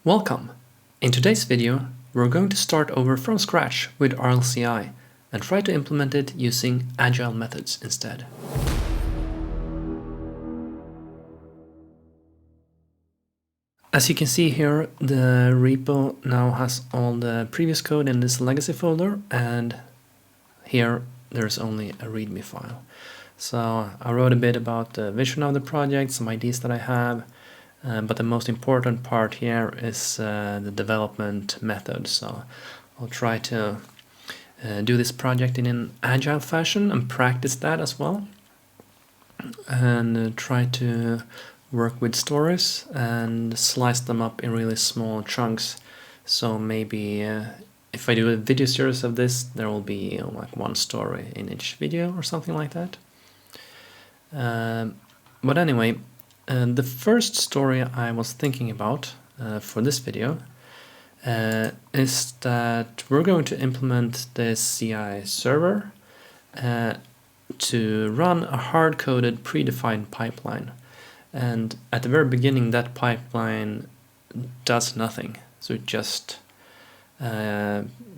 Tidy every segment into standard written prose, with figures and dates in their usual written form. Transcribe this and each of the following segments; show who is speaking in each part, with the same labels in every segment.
Speaker 1: Welcome! In today's video, we're going to start over from scratch with RLCI and try to implement it using agile methods instead. As you can see here, the repo now has all the previous code in this legacy folder, and here there's only a README file. So I wrote a bit about the vision of the project, some ideas that I have, but the most important part here is the development method. So I'll try to do this project in an agile fashion and practice that as well, and try to work with stories and slice them up in really small chunks. So maybe if I do a video series of this, there will be like one story in each video or something like that. But anyway, the first story I was thinking about for this video is that we're going to implement this CI server to run a hard-coded predefined pipeline. And at the very beginning, that pipeline does nothing. So it just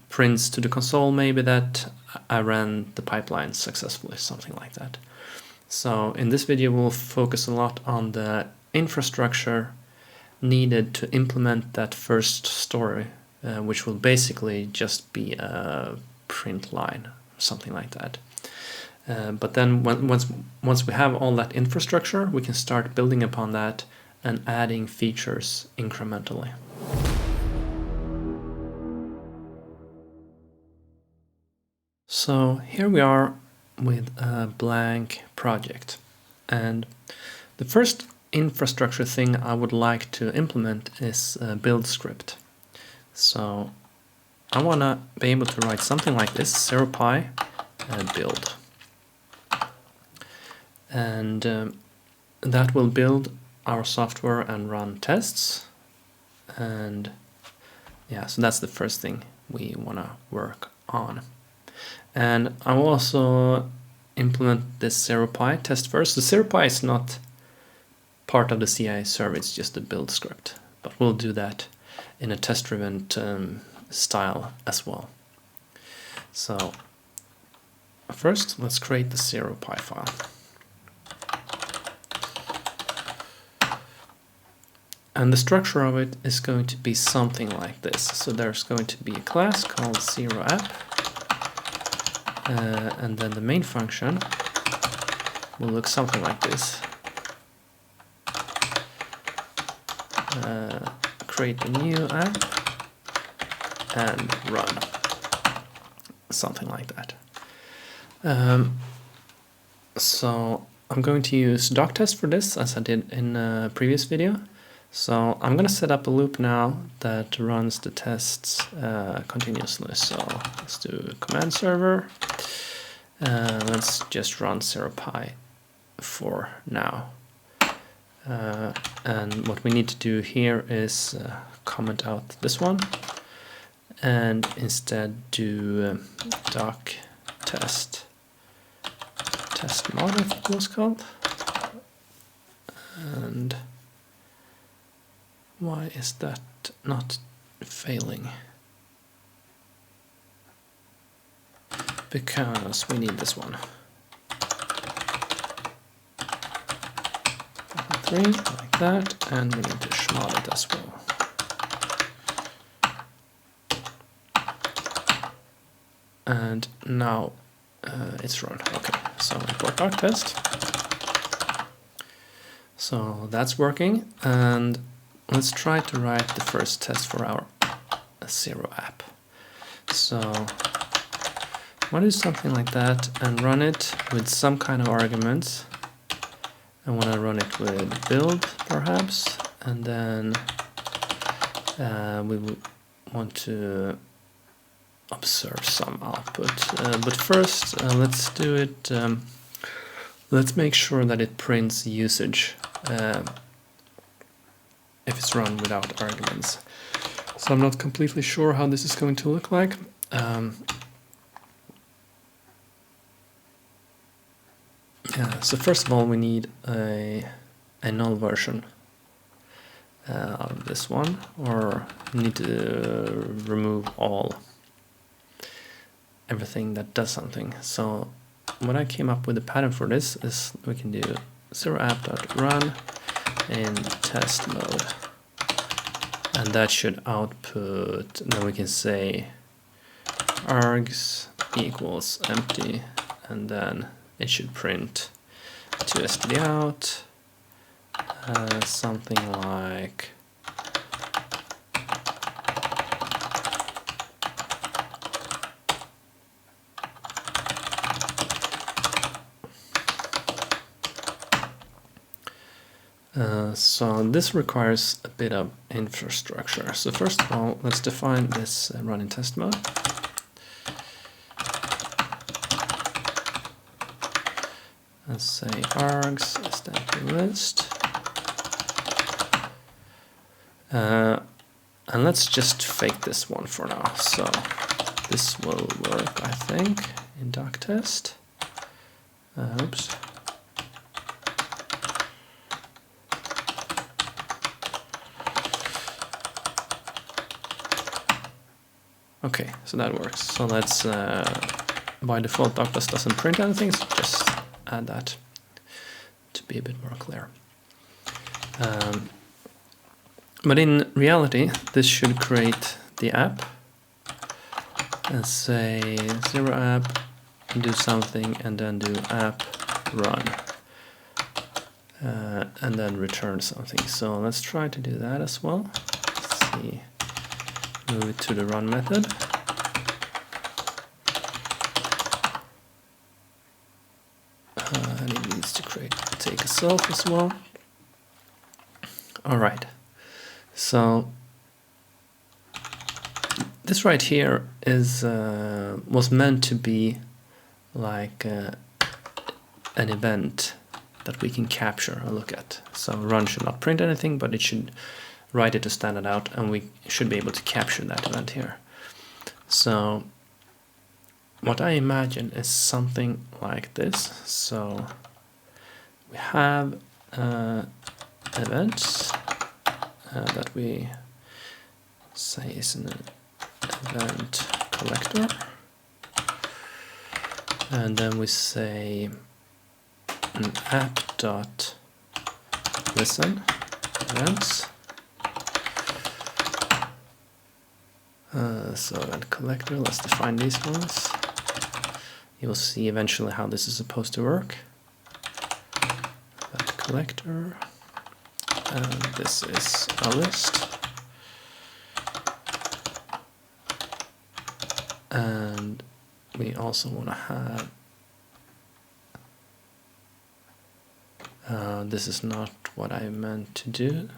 Speaker 1: prints to the console maybe that I ran the pipeline successfully, something like that. So in this video, we'll focus a lot on the infrastructure needed to implement that first story, which will basically just be a print line, something like that. But then once we have all that infrastructure, we can start building upon that and adding features incrementally. So here we are with a blank project, and the first infrastructure thing I would like to implement is a build script. So I want to be able to write something like this: 0pi build, and that will build our software and run tests. And yeah, so that's the first thing we want to work on. And I will also implement this 0pi test first. The 0pi is not part of the CI server, it's just a build script, but we'll do that in a test-driven style as well. So first, let's create the 0pi file. And the structure of it is going to be something like this. So there's going to be a class called 0app, and then the main function will look something like this. Create a new app and run, something like that. So I'm going to use doctest for this, as I did in a previous video. So I'm going to set up a loop now that runs the tests continuously. So let's do command server. Let's just run 0pi for now. And what we need to do here is comment out this one and instead do doc test mod, I think it was called. And why is that not failing? Because we need this one. 3 like that, and we need to schmod it as well. And now it's run. Okay, so import doc test. So that's working, and let's try to write the first test for our 0app. So I want to do something like that and run it with some kind of arguments. I want to run it with build, perhaps, and then we will want to observe some output. But first, let's do it. Let's make sure that it prints usage if it's run without arguments. So I'm not completely sure how this is going to look like. So first of all, we need a null version of this one, or need to remove everything that does something. So what I came up with a pattern for this is we can do 0app.run in test mode, and that should output, and then we can say args equals empty, and then it should print to stdout something like so this requires a bit of infrastructure. So first of all, let's define this run in test mode. Let's say args is empty list. And let's just fake this one for now. So this will work, I think, in doc test. Oops. Okay, so that works. So let's, by default, docbus doesn't print anything, so just add that to be a bit more clear. But in reality, this should create the app and say 0app, do something, and then do app run, and then return something. So let's try to do that as well. Let's see. Move it to the run method. And it needs to take a self as well. All right. So this right here is was meant to be like an event that we can capture or look at. So run should not print anything, but it should write it to standard out, and we should be able to capture that event here. So what I imagine is something like this. So we have events that we say is an event collector, and then we say an app.listen events. So event collector, let's define these ones. You'll see eventually how this is supposed to work. Event collector, and this is a list. And we also want to have, this is not what I meant to do.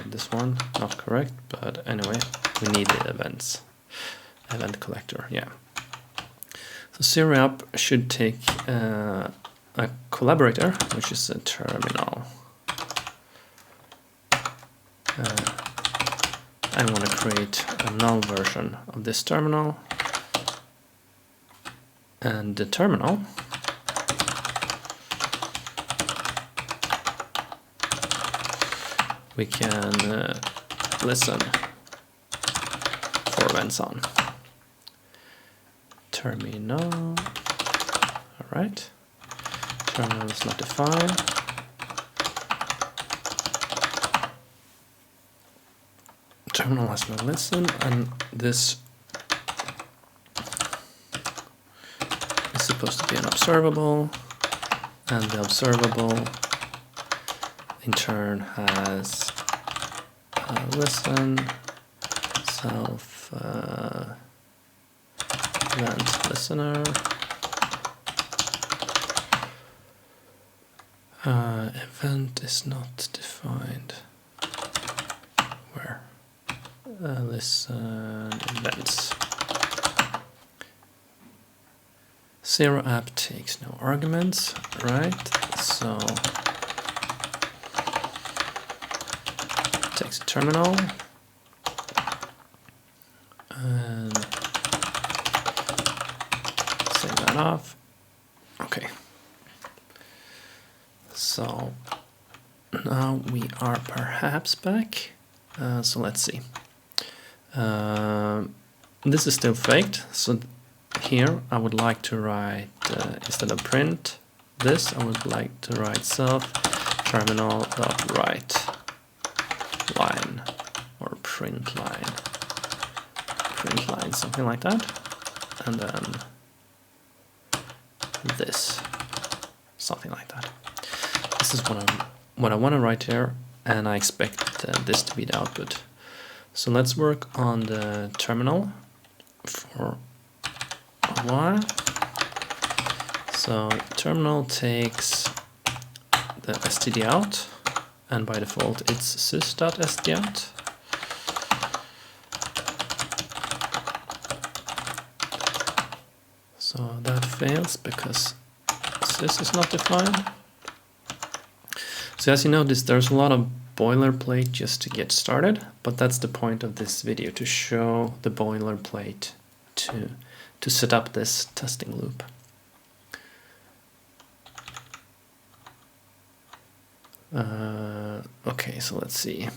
Speaker 1: This one, not correct, but anyway, we need the events. Event collector, yeah. So 0app should take a collaborator, which is a terminal. I want to create a null version of this terminal. And the terminal we can listen for events on. Terminal, all right. Terminal is not defined. Terminal has no listen, and this is supposed to be an observable, and the observable in turn has listen, self, event listener, event is not defined. Where? Listen events. 0app takes no arguments, right? So takes a terminal and save that off. Okay. So now we are perhaps back. So let's see. This is still faked, so here I would like to write, instead of print this, I would like to write self terminal.write line, or print line, something like that, and then this, something like that. This is what I want to write here, and I expect this to be the output. So let's work on the terminal for a while. So terminal takes the std out, and by default it's sys.stdout. So that fails because sys is not defined. So as you notice, there's a lot of boilerplate just to get started, but that's the point of this video, to show the boilerplate to set up this testing loop. Okay, so let's see.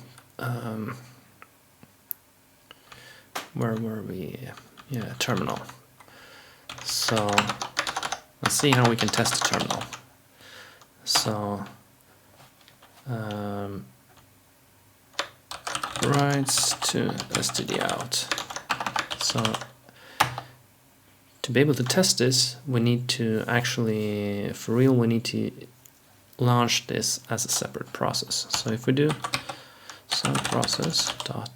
Speaker 1: Where were we? Yeah, terminal. So let's see how we can test the terminal. So writes to std out. So to be able to test this, we need to actually, for real, we need to launch this as a separate process. So if we do some process dot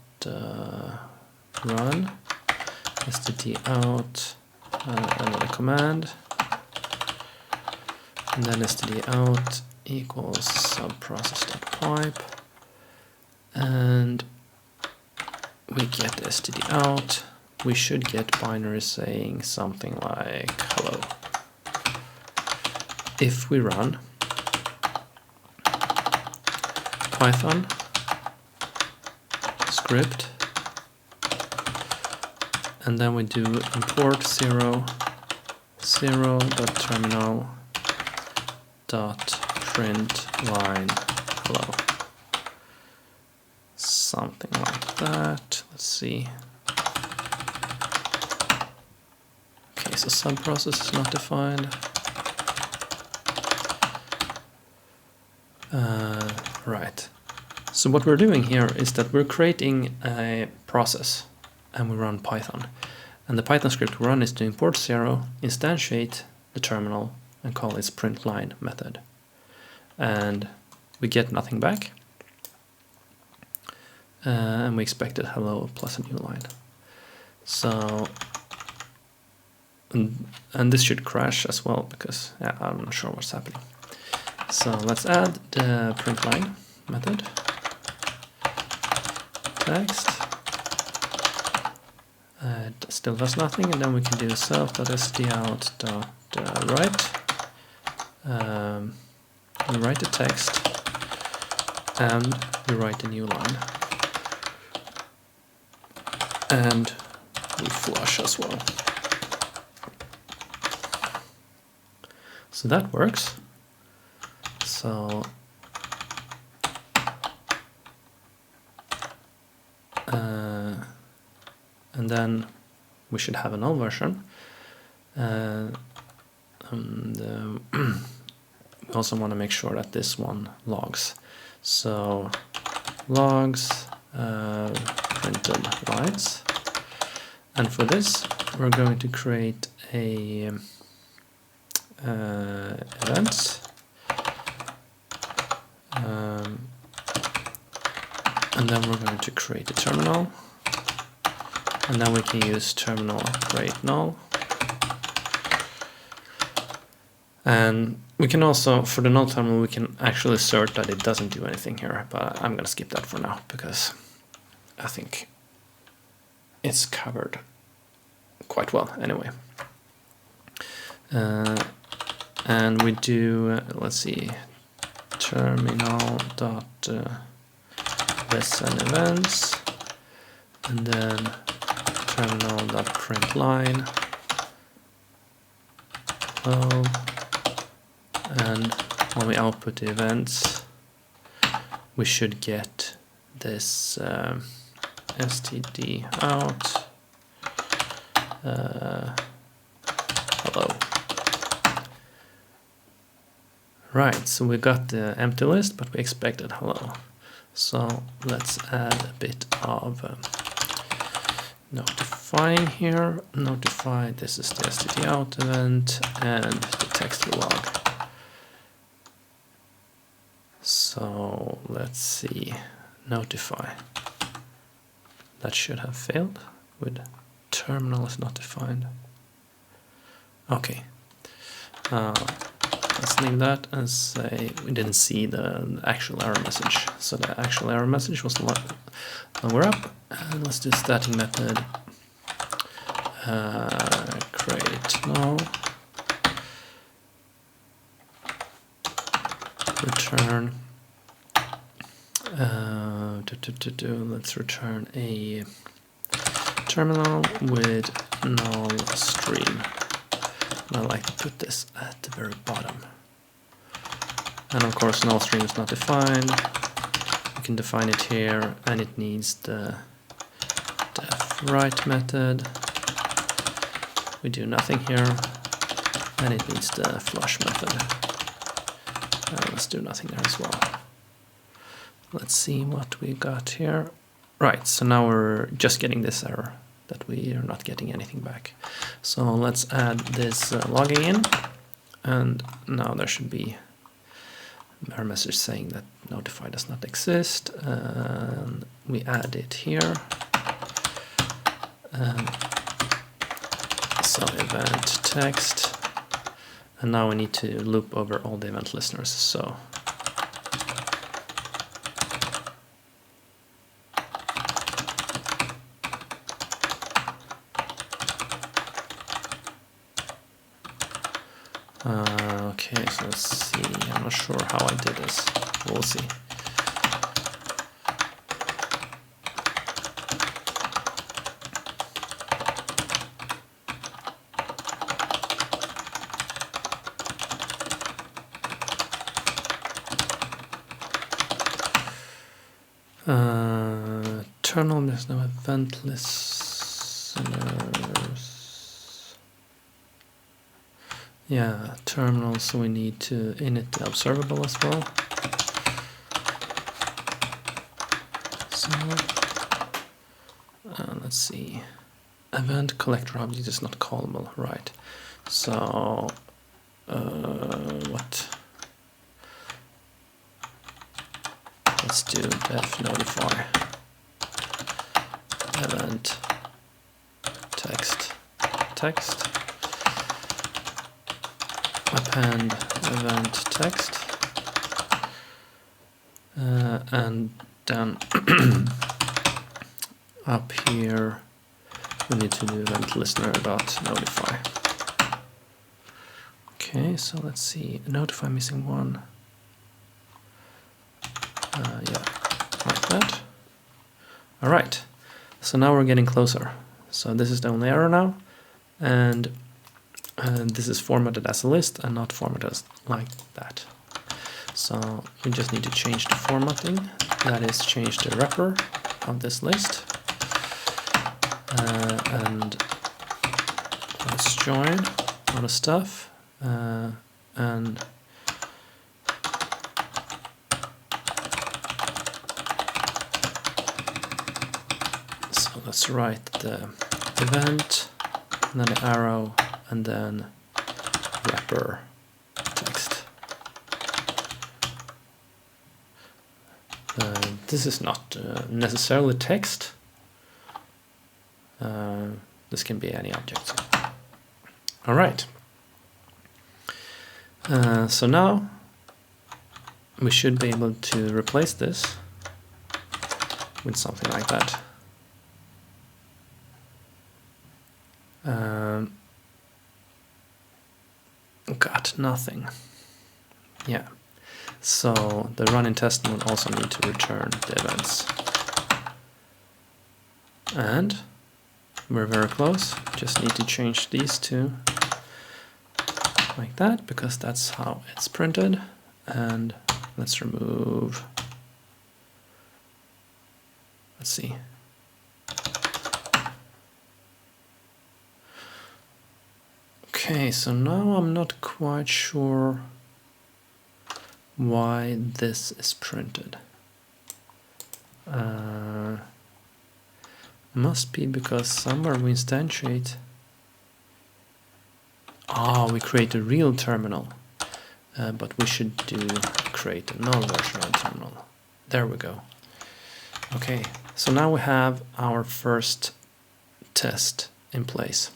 Speaker 1: run std out, another command, and then std out equals subprocess.pipe, and we get std out. We should get binary saying something like hello. If we run Python script, and then we do import 0.terminal.print line hello, something like that. Let's see. Okay, so subprocess is not defined. Right. So what we're doing here is that we're creating a process, and we run Python. And the Python script we run is to import 0, instantiate the terminal, and call its print line method. And we get nothing back. And we expected hello plus a new line. So, and this should crash as well, because I'm not sure what's happening. So let's add the print line method. Text. It still does nothing, and then we can do self.stdout.write. We write the text, and we write a new line. And we flush as well. So that works. So and then we should have a null version. We also want to make sure that this one logs. So logs printed lines, and for this we're going to create a events, and then we're going to create a terminal, and then we can use terminal create null. And we can also, for the null terminal, we can actually assert that it doesn't do anything here, but I'm going to skip that for now because I think it's covered quite well anyway. And we do, let's see, terminal dot listen events, and then terminal dot print line hello. And when we output the events, we should get this std out hello. Right, so we got the empty list, but we expected hello. So let's add a bit of notifying here. Notify, this is the std out event and the text log. So let's see, notify. That should have failed with terminal is not defined. Okay. Let's leave that and say we didn't see the actual error message. So the actual error message was longer up. And let's do static method create now return let's return a terminal with null stream. I like to put this at the very bottom. And of course null stream is not defined. You can define it here, and it needs the def write method. We do nothing here, and it needs the flush method. Let's do nothing there as well. Let's see what we got here. Right, so now we're just getting this error, that we are not getting anything back. So let's add this logging in, and now there should be an error message saying that notify does not exist, and we add it here. So event text, and now we need to loop over all the event listeners. So okay, so let's see. I'm not sure how I did this. We'll see. Terminal, there's no event listeners. Yeah, terminal, so we need to init the observable as well. So let's see. Event collector object is not callable, right? So what? Let's do def notify event text append event text, and then up here we need to do event listener dot notify. Okay, so let's see, notify missing one. Yeah, like that. All right, so now we're getting closer. So this is the only error now, and this is formatted as a list and not formatted as like that. So we just need to change the formatting. That is, change the wrapper of this list, and let's join all the stuff, and let's write the event, and then the arrow, and then wrapper text. This is not necessarily text. This can be any object. All right. So now we should be able to replace this with something like that. Got nothing. Yeah. So the running test will also need to return the events. And we're very close. Just need to change these two like that, because that's how it's printed. And let's remove Let's see. Okay, so now I'm not quite sure why this is printed. Must be because somewhere we instantiate. We create a real terminal, but we should create a null version of the terminal. There we go. Okay, so now we have our first test in place.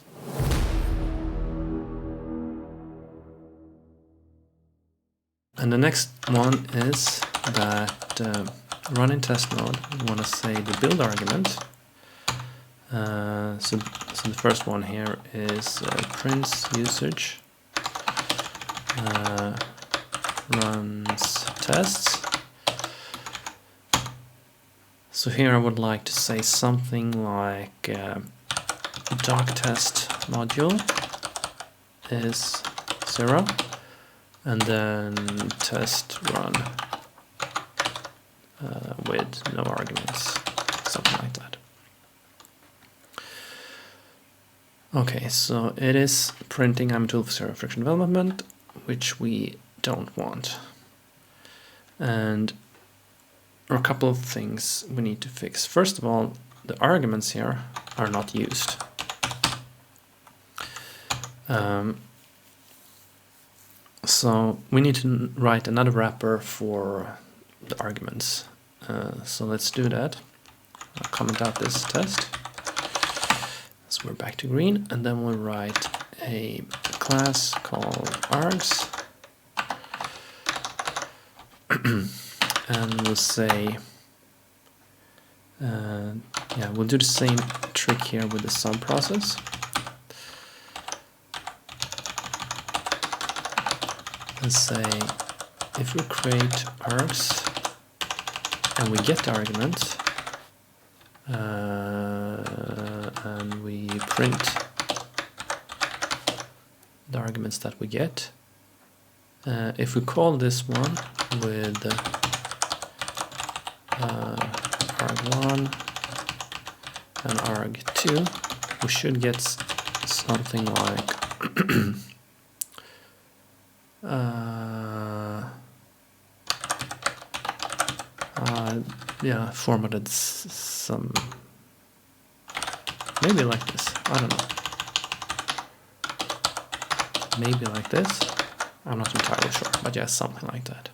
Speaker 1: And the next one is that running test mode, we want to say the build argument. So the first one here is prints usage, runs tests. So here I would like to say something like doc test module is 0, and then test run with no arguments, something like that. Okay, so it is printing I'm a tool for zero friction development, which we don't want. And there are a couple of things we need to fix. First of all, the arguments here are not used. So we need to write another wrapper for the arguments. So let's do that. I'll comment out this test. So we're back to green, and then we'll write a class called args. And we'll say, yeah, we'll do the same trick here with the sub process. And say, if we create args and we get the argument, and we print the arguments that we get, if we call this one with arg1 and arg2, we should get something like yeah, formatted some, maybe like this, I don't know, maybe like this, I'm not entirely sure, but yeah, something like that.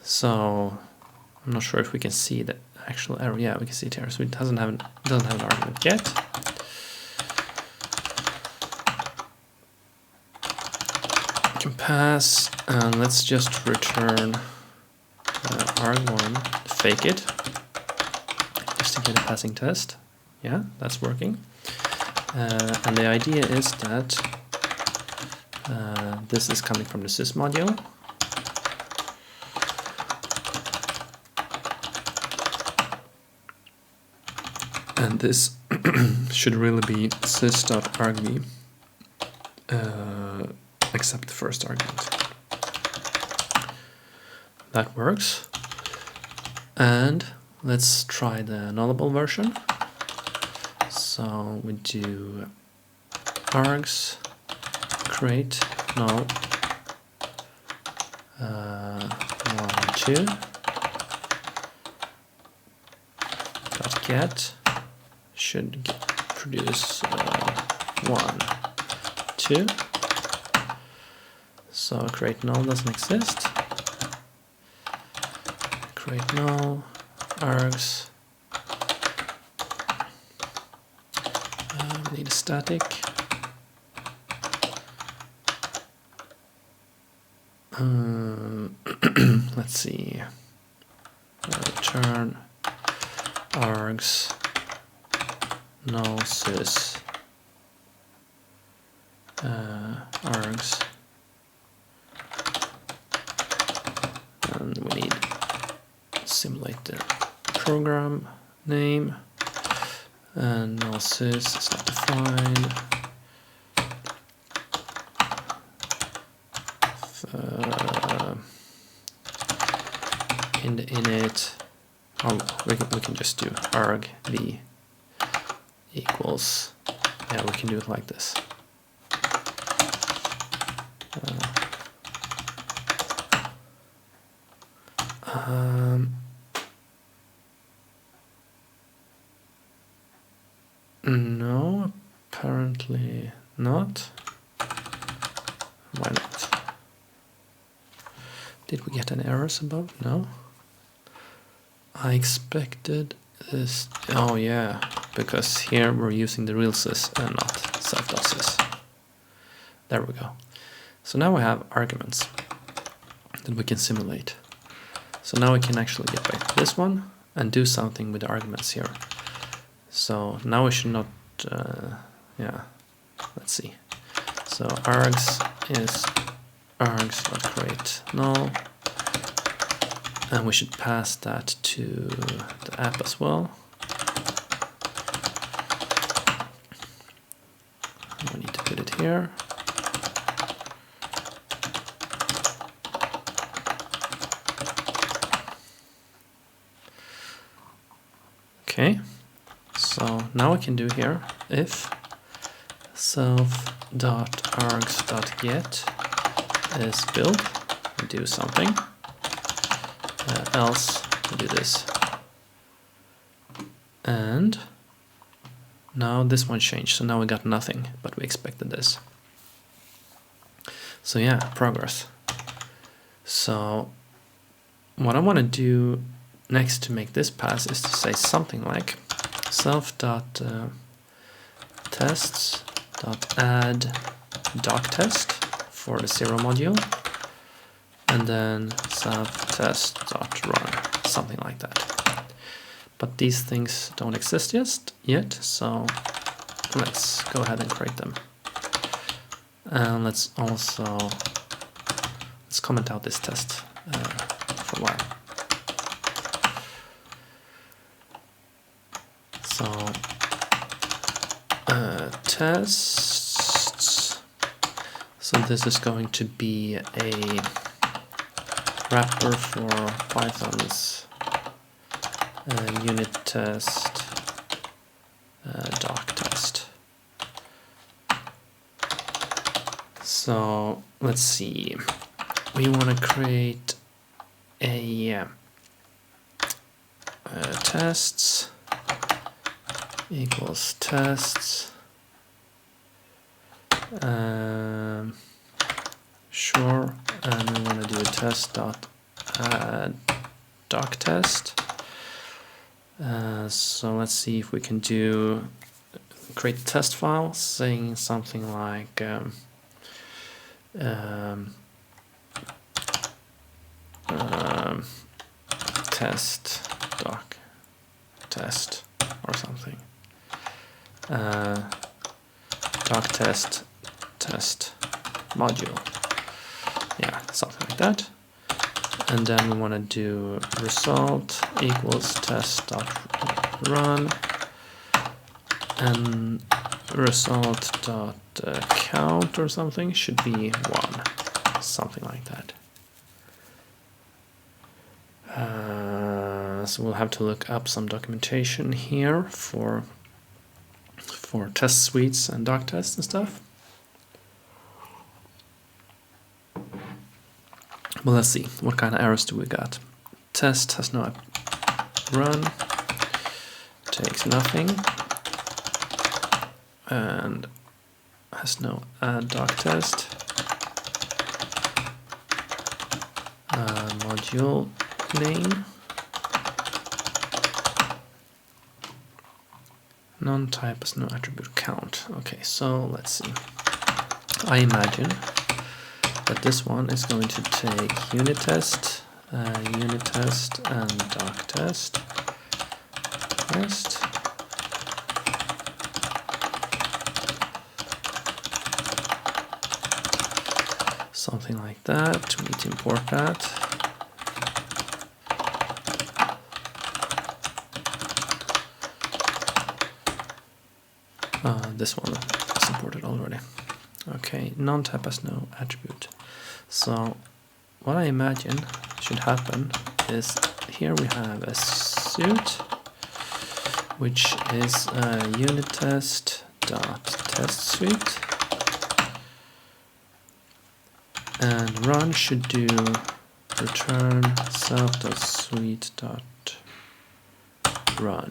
Speaker 1: So I'm not sure if we can see the actual error. Yeah, we can see it here. So it doesn't have an argument yet. We can pass, and let's just return arg1, fake it, just to get a passing test. Yeah, that's working. And the idea is that this is coming from the sys module. And this should really be sys.argv, except the first argument. That works. And let's try the nullable version. So we do args create null 1, 2 dot get should produce 1, 2. So create null doesn't exist. Create null args. Need a static. Let's see. Return args null sys args, and we need to simulate the program name, and null sys is not defined. In the init Oh, we can just do arg v equals, yeah, we can do it like this. No, apparently not. Why not? Did we get any errors above? No. I expected this. Oh yeah, because here we're using the real sys and not self.sys. There we go. So now we have arguments that we can simulate. So now we can actually get back to this one and do something with the arguments here. So now we should not, yeah, let's see. So args is args.create null, and we should pass that to the app as well. We need to put it here. Okay. So now we can do here if self.args.get is build, we do something, else we do this. And now this one changed, so now we got nothing, but we expected this. So yeah, progress. So what I want to do next to make this pass is to say something like self.tests.add doctest for the 0 module, and then self.test.run, something like that. But these things don't exist yet, so let's go ahead and create them. And let's comment out this test for a while. So tests. So this is going to be a wrapper for Python's unit test, doc test. So let's see. We want to create a tests equals tests. Sure, and we want to do a test.add doc test. So let's see if we can create a test file saying something like test doc test or something. Doc test module. Yeah, something like that. And then we want to do result equals test.run and result.count or something should be 1, something like that. So we'll have to look up some documentation here for test suites and doc tests and stuff. Well, let's see, what kind of errors do we got? Test has no run, takes nothing, and has no add doc test. Module name. Non-type has no attribute count. Okay, so let's see. I imagine that this one is going to take unit test and doc test. Something like that. We need to import that. This one is imported already. Okay, non-type has no attribute. So what I imagine should happen is here we have a suite, which is unit test dot test suite, and run should do return self dot suite dot run.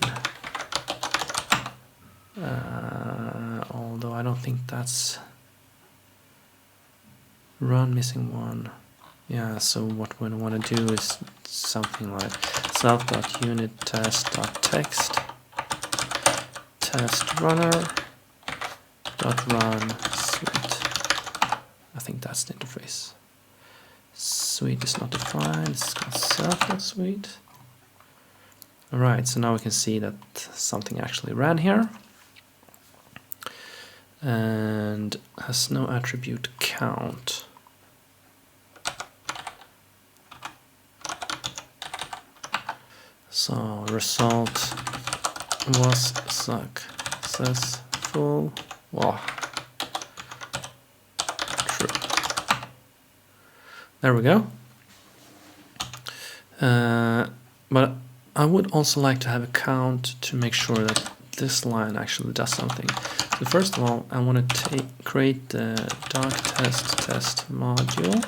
Speaker 1: Although I don't think that's run missing one. Yeah, so what we want to do is something like self.unit_test.text test runner dot run suite. I think that's the interface. Suite is not defined, it's called self.suite. Alright, so now we can see that something actually ran here and has no attribute count. So result was successful. Wow. True. There we go. But I would also like to have a count to make sure that this line actually does something. So first of all, I want to create the doc test module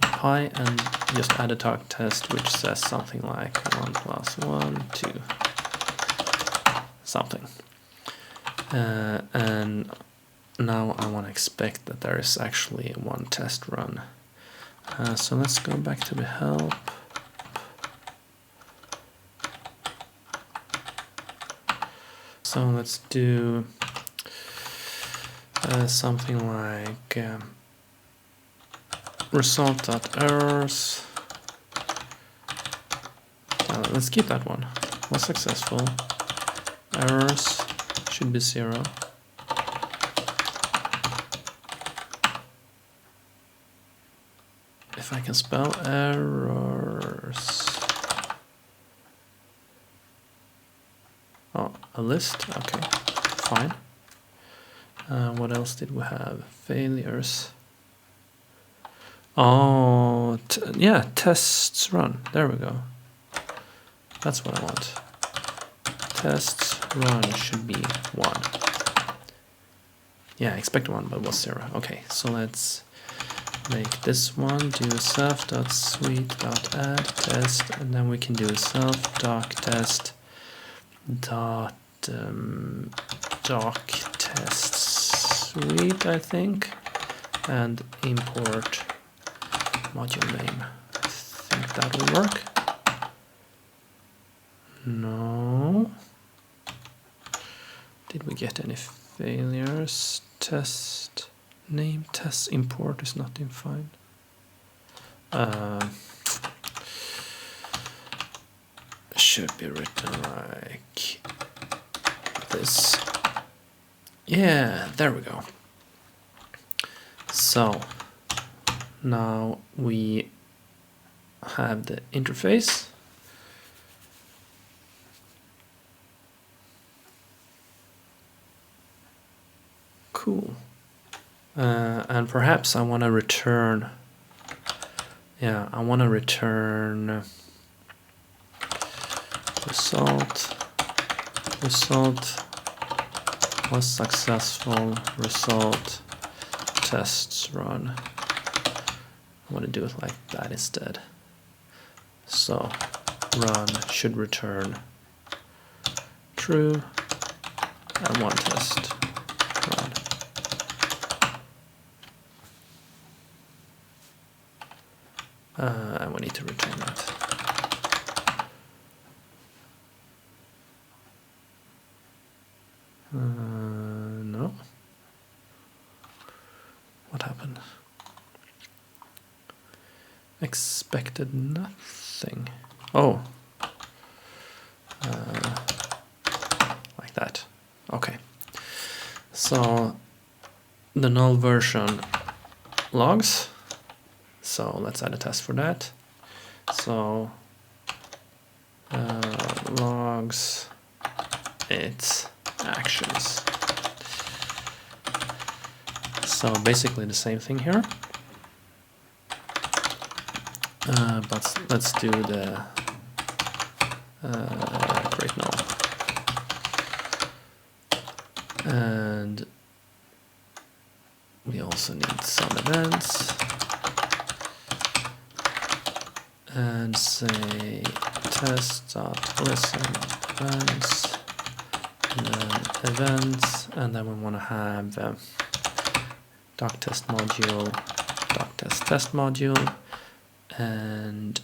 Speaker 1: .py and just add a doc test which says something like 1 + 1 2 something. And now I want to expect that there is actually one test run. So let's go back to the help. So let's do something like result.errors. Let's keep that one. Was successful. Errors should be 0. If I can spell errors. Oh, a list? Okay, fine. What else did we have? Failures. Oh, yeah, tests run. There we go. That's what I want. Tests run should be 1. Yeah, expect 1, but was 0. Okay, so let's make this one do self.suite.add test, and then we can do self.doc_test doc test suite, I think, and import module name. I think that will work. No. Did we get any failures? Test name test import is not defined. Should be written like this. Yeah, there we go. So now we have the interface. Cool. And perhaps I want to return. Yeah, I want to return result was successful, result tests run. I want to do it like that instead. So run should return true and one test run. And we need to return that. No. What happened? Expected nothing. Oh. Like that. Okay. So the null version logs. So let's add a test for that. So logs its actions. So basically the same thing here. But let's do the create null. And we also need some events. And say test.listen events, and then events, and then we want to have doc test module, doc test module, and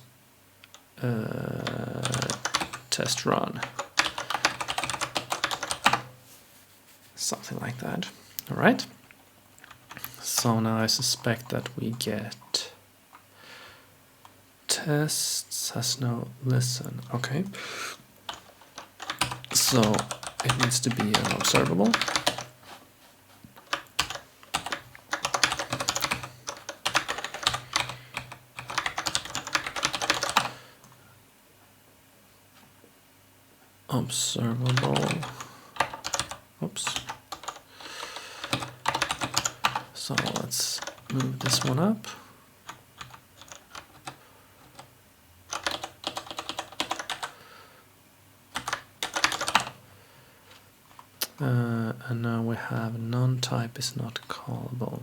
Speaker 1: test run, something like that. All right. So now I suspect that we get tests has no listen. Okay. So it needs to be an observable. Observable. Oops. So let's move this one up. And now we have non-type is not callable.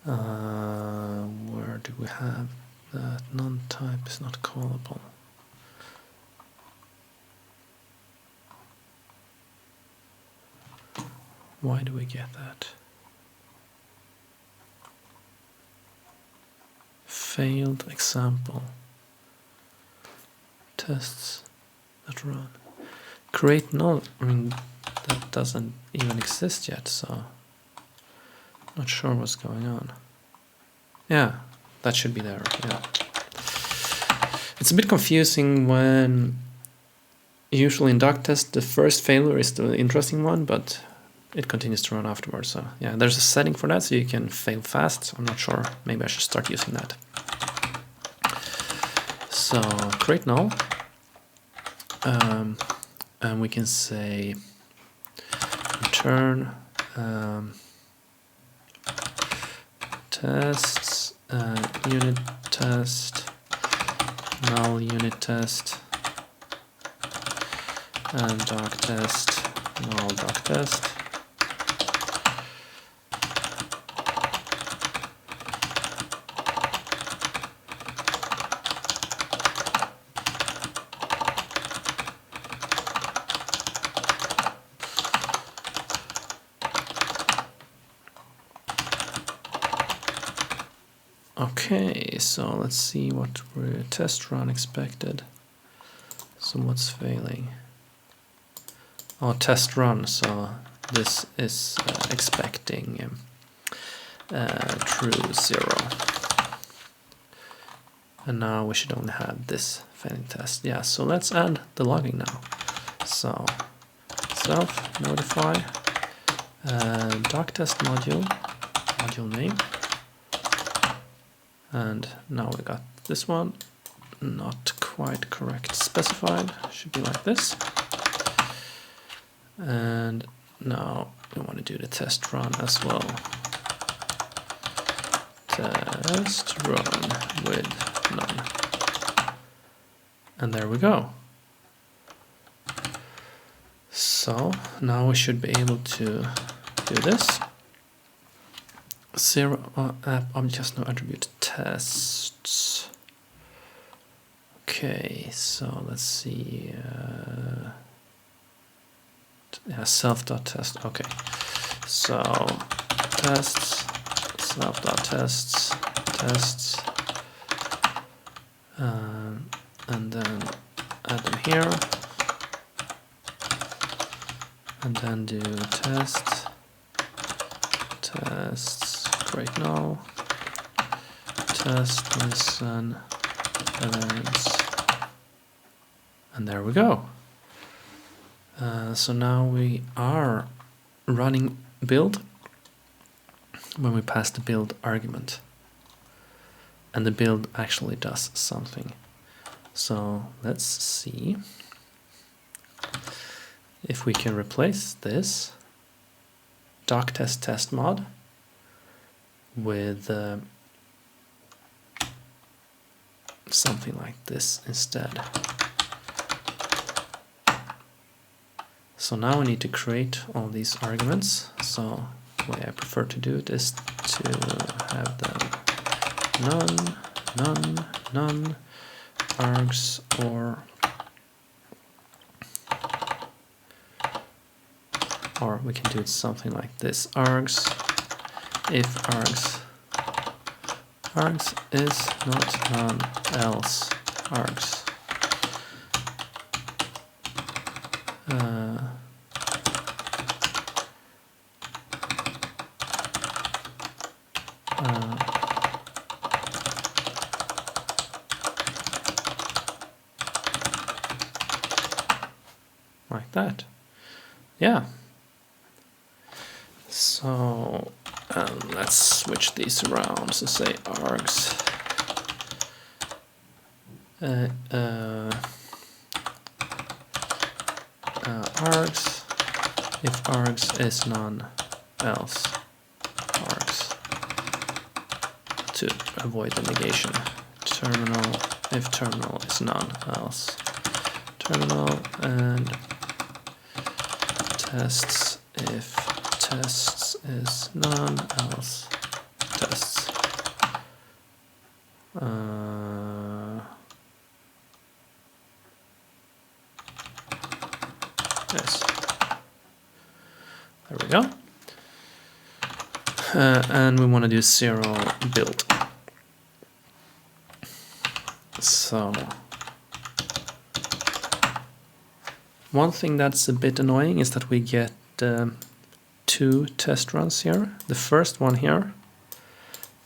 Speaker 1: Where do we have that? Non-type is not callable. Why do we get that? Failed example. Tests that run. Create null, I mean, that doesn't even exist yet, so not sure what's going on. Yeah, that should be there, yeah. It's a bit confusing when usually in doc test the first failure is the interesting one, but it continues to run afterwards. So yeah, there's a setting for that so you can fail fast. I'm not sure, maybe I should start using that. So create null. And we can say return tests, unit test, null unit test, and doc test, null doc test. Okay, so let's see what test run expected. So what's failing? Oh, test run, so this is expecting true 0. And now we should only have this failing test. Yeah, so let's add the logging now. So self notify doc test module name. And now we got this one, not quite correct specified, should be like this. And now we want to do the test run as well. Test run with none. And there we go. So now we should be able to do this. 0 app object no attribute tests. Okay, so let's see. Yeah, self.test. Okay, so tests, self.tests, tests, and then add them here, and then do tests, create null, test, listen, events, and there we go. So now we are running build when we pass the build argument, and the build actually does something. So let's see if we can replace this doc test mod with something like this instead. So now we need to create all these arguments. So the way I prefer to do it is to have them none, none, none, args, or we can do it something like this: args, if args is not none, else args. Like that. Yeah. So let's switch these around. So say args args, if args is none, else args, to avoid the negation. Terminal, if terminal is none, else terminal, and tests, if tests is none, else tests. Yes. There we go. And we want to do 0 build. So one thing that's a bit annoying is that we get 2 test runs here. The first one here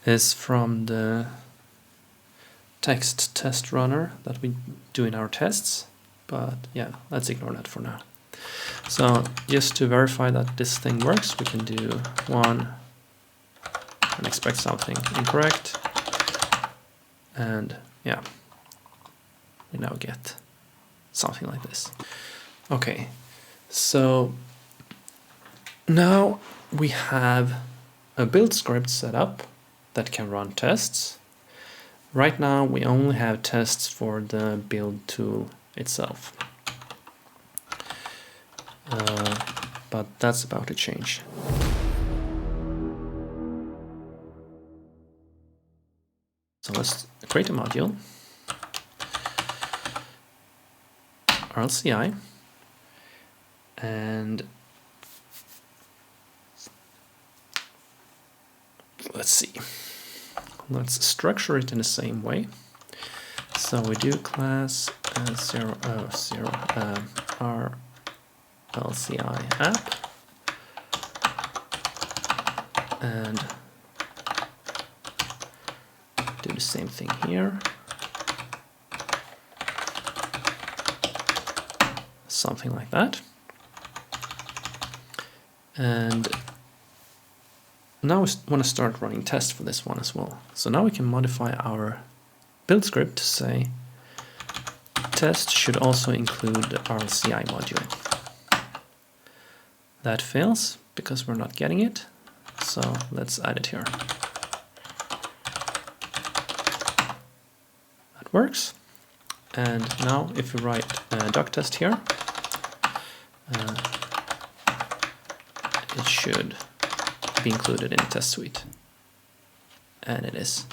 Speaker 1: is from the text test runner that we do in our tests, but yeah, let's ignore that for now. So just to verify that this thing works, we can do 1 and expect something incorrect, and yeah, we now get something like this. Okay, so now we have a build script set up that can run tests. Right now we only have tests for the build tool itself, but that's about to change. So let's create a module, RLCI, and let's see. Let's structure it in the same way. So we do class RLCI app, and do the same thing here. Something like that. And now we want to start running tests for this one as well. So now we can modify our build script to say test should also include the RLCI module. That fails because we're not getting it, so let's add it here. That works. And now if we write a doc test here, it should be included in the test suite, and it is.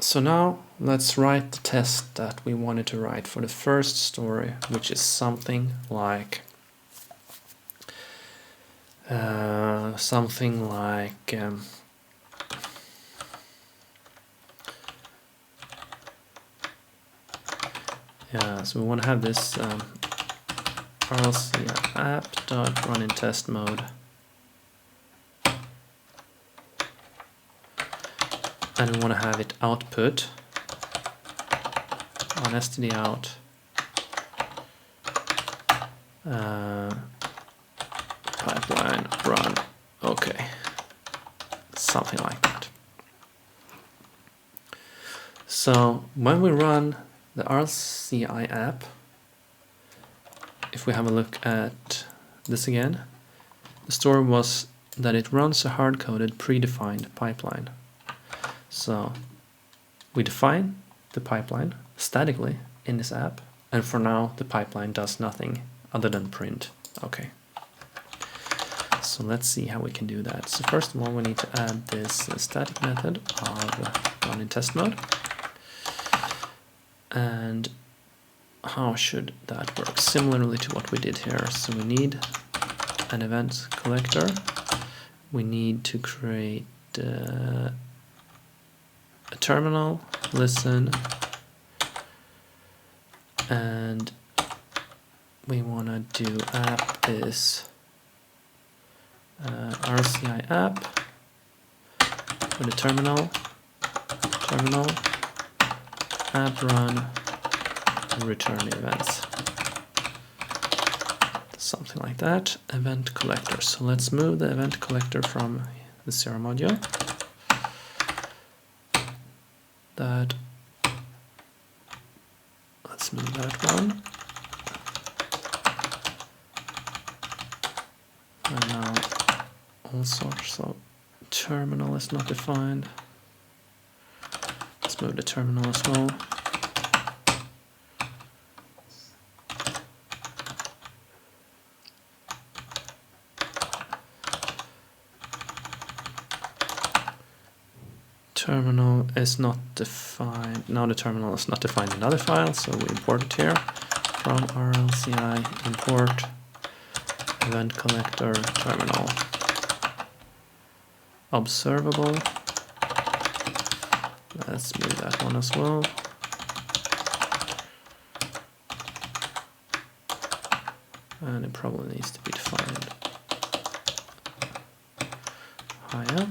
Speaker 1: So now let's write the test that we wanted to write for the first story, which is something like yeah, so we want to have this RLCI app.run in test mode, and we want to have it output on stdout pipeline run. Okay, something like that. So when we run the RLCI app, if we have a look at this again, the story was that it runs a hard-coded predefined pipeline. So we define the pipeline statically in this app, and for now the pipeline does nothing other than print. Okay. So let's see how we can do that. So first of all, we need to add this static method of run in test mode. And how should that work? Similarly to what we did here. So we need an event collector. We need to create a terminal, listen, and we want to do app is RLCI app with a terminal, app run, and return events. Something like that. Event collector. So let's move the event collector from the Zero module. Let's move that one. And now all sorts of terminal is not defined. Let's move the terminal as well. Terminal is not defined. Now the terminal is not defined in another file, so we import it here from RLCI import event collector terminal. Observable. Let's move that one as well. And it probably needs to be defined high up.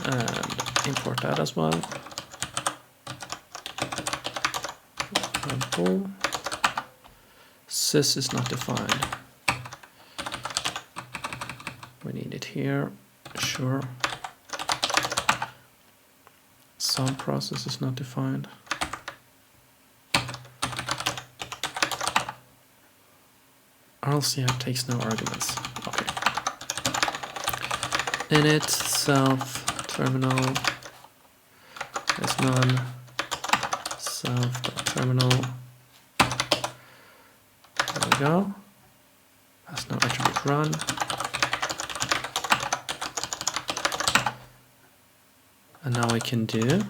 Speaker 1: And import that as well. And pull. Sys is not defined. We need it here. Sure. Some process is not defined. RLCI takes no arguments. Okay. Init self terminal is none. Self.terminal. There we go. Has no attribute run. And now we can do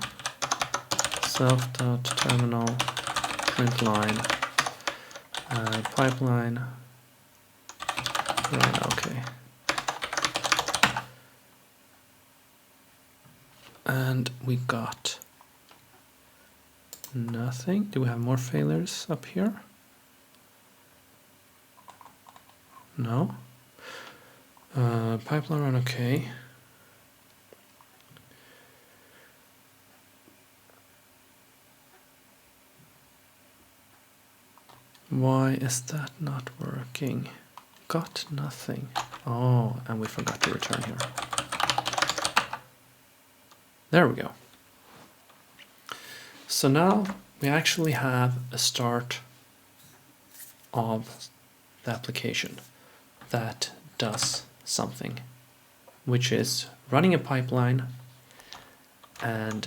Speaker 1: self.terminal print line pipeline run. Okay. And we got nothing. Do we have more failures up here? No. Pipeline run, okay. Why is that not working? Got nothing. Oh, and we forgot to return here. There we go. So now we actually have a start of the application that does something, which is running a pipeline and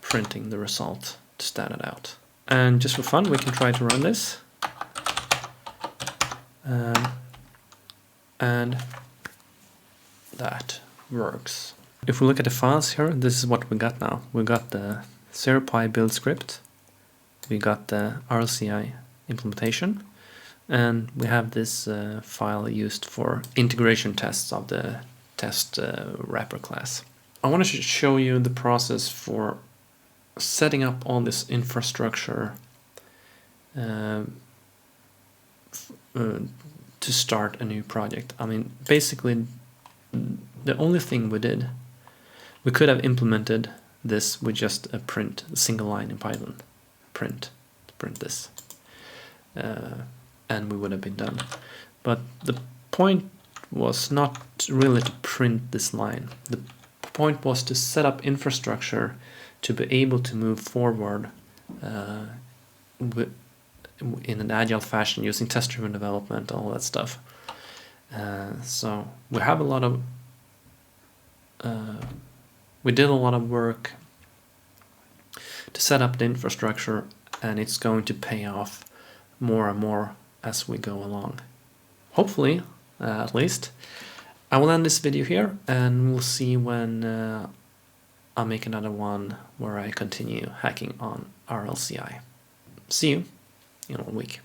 Speaker 1: printing the result to stand it out. And just for fun, we can try to run this. And that works. If we look at the files here, this is what we got now. We got the 0pi build script, we got the RLCI implementation, and we have this file used for integration tests of the test wrapper class. I want to show you the process for setting up all this infrastructure to start a new project. I mean, basically, the only thing we did, we could have implemented this with just a print, a single line in Python, print this, and we would have been done. But the point was not really to print this line. The point was to set up infrastructure to be able to move forward in an agile fashion using test-driven development, all that stuff. So we have a lot of we did a lot of work to set up the infrastructure, and it's going to pay off more and more as we go along. Hopefully, at least. I will end this video here, and we'll see when I'll make another one where I continue hacking on RLCI. See you in a week.